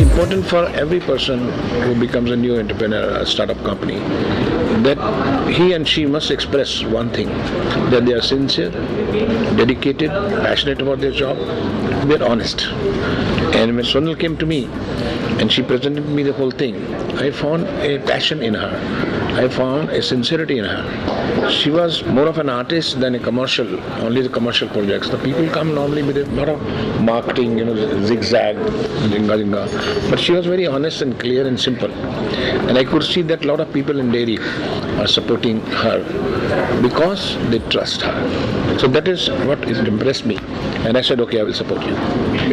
important for every person who becomes a new entrepreneur, a startup company, that he and she must express one thing, that they are sincere, dedicated, passionate about their job, they're honest. And when Sonal came to me and she presented me the whole thing, I found a passion in her. I found a sincerity in her. She was more of an artist than a commercial, only the commercial projects. The people come normally with a lot of marketing, zigzag, jinga. But she was very honest and clear and simple. And I could see that a lot of people in dairy are supporting her because they trust her. So that is what impressed me. And I said, okay, I will support you.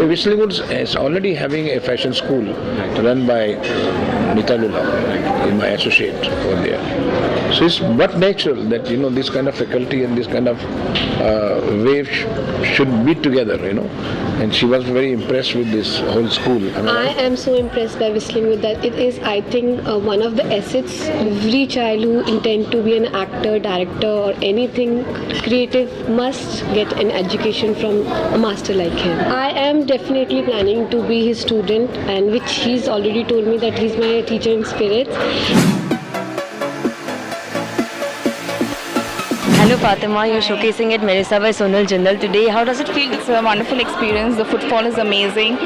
Whistling Woods is already having a fashion school run by Nita Lula, my associate over there. So it's but natural that this kind of faculty and this kind of wave should be together, And she was very impressed with this whole school. I am so impressed by Whistling Woods that it is, I think, one of the assets. Every child who intend to be an actor, director, or anything creative must get an education from a master like him. I am definitely planning to be his student, and which he's already told me that he's my teacher in spirit. Hello Fatima, you're showcasing at Medusa by Sonal Jindal today. How does it feel? It's a wonderful experience. The footfall is amazing.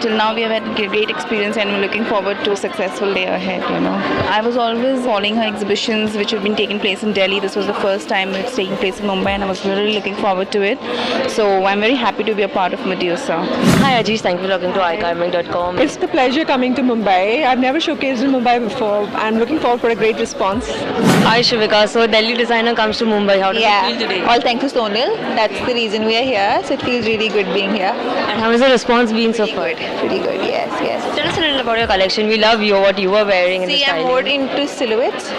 Till now we have had a great experience and we're looking forward to a successful day ahead, I was always following her exhibitions which have been taking place in Delhi. This was the first time it's taking place in Mumbai and I was really looking forward to it. So I'm very happy to be a part of Medusa. Hi Ajish, thank you for talking to iCarming.com. It's the pleasure coming to Mumbai. I've never showcased in Mumbai before. I'm looking forward for a great response. Hi Shivika, so Delhi designer comes to Mumbai. How does it feel today? All thanks to Sonal. That's the reason we are here. So it feels really good being here. And how has the response been so far? Pretty good, yes. Tell us a little about your collection. We love what you were wearing in the See, I'm styling. more into silhouettes.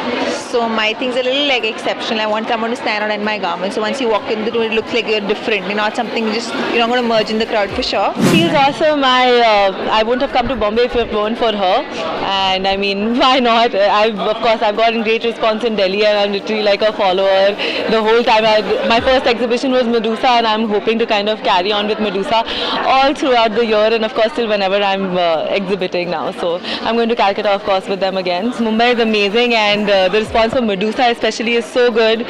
So my things are a little exceptional. I want someone to stand out in my garment. So once you walk in the room, it looks like you're different. You're not something you're not going to merge in the crowd for sure. Feels awesome. I wouldn't have come to Bombay if it weren't for her. And I mean, why not? I've gotten great response in Delhi and I'm literally like a follower. The whole time, my first exhibition was Medusa and I'm hoping to kind of carry on with Medusa all throughout the year and of course till whenever I'm exhibiting now. So I'm going to Calcutta of course with them again. Mumbai is amazing and the response for Medusa especially is so good.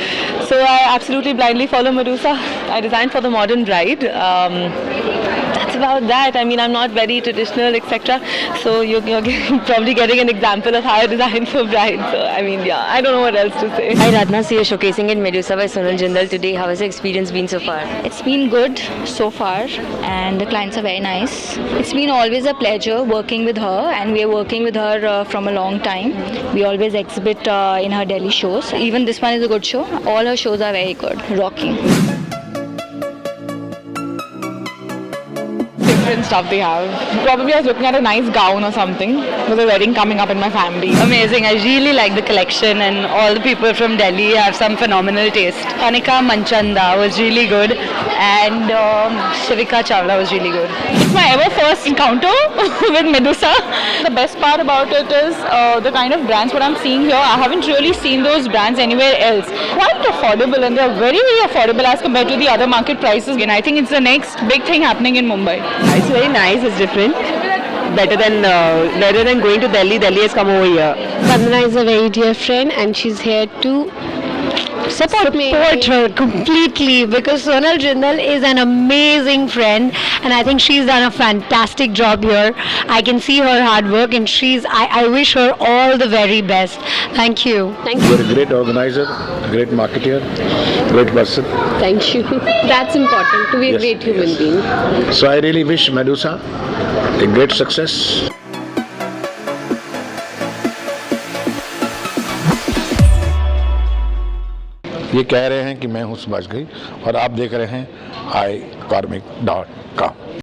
So I absolutely blindly follow Medusa. I designed for the modern bride. That's about that. I mean, I'm not very traditional, etc. So you're probably getting an example of how I design for brides. So I mean, yeah, I don't know what else to say. Hi Radna, so you're showcasing at Medusa by Sonal Jindal today. How has the experience been so far? It's been good so far and the clients are very nice. It's been always a pleasure working with her and we are working with her from a long time. We always exhibit in her Delhi shows. Even this one is a good show. All her shows are very good, rocking. Different stuff they have. Probably I was looking at a nice gown or something. There's a wedding coming up in my family. Amazing. I really like the collection and all the people from Delhi have some phenomenal taste. Kanika Manchanda was really good and Shivika Chawla was really good. It's my ever first encounter with Medusa. The best part about it is the kind of brands what I'm seeing here. I haven't really seen those brands anywhere else. Quite affordable and they're very, very affordable as compared to the other market prices. And I think it's the next big thing happening in Mumbai. It's very nice, it's different. Better than going to Delhi. Delhi has come over here. Vandana is a very dear friend and she's here to support her completely because Sonal Jindal is an amazing friend and I think she's done a fantastic job here. I can see her hard work and I wish her all the very best. Thank you. You're a great organizer, a great marketer, great person. Thank you. That's important, to be a great human being. So I really wish Medusa a great success. ये कह रहे हैं कि मैं हूँ सुभाष घई और आप देख रहे हैं iCarming.com।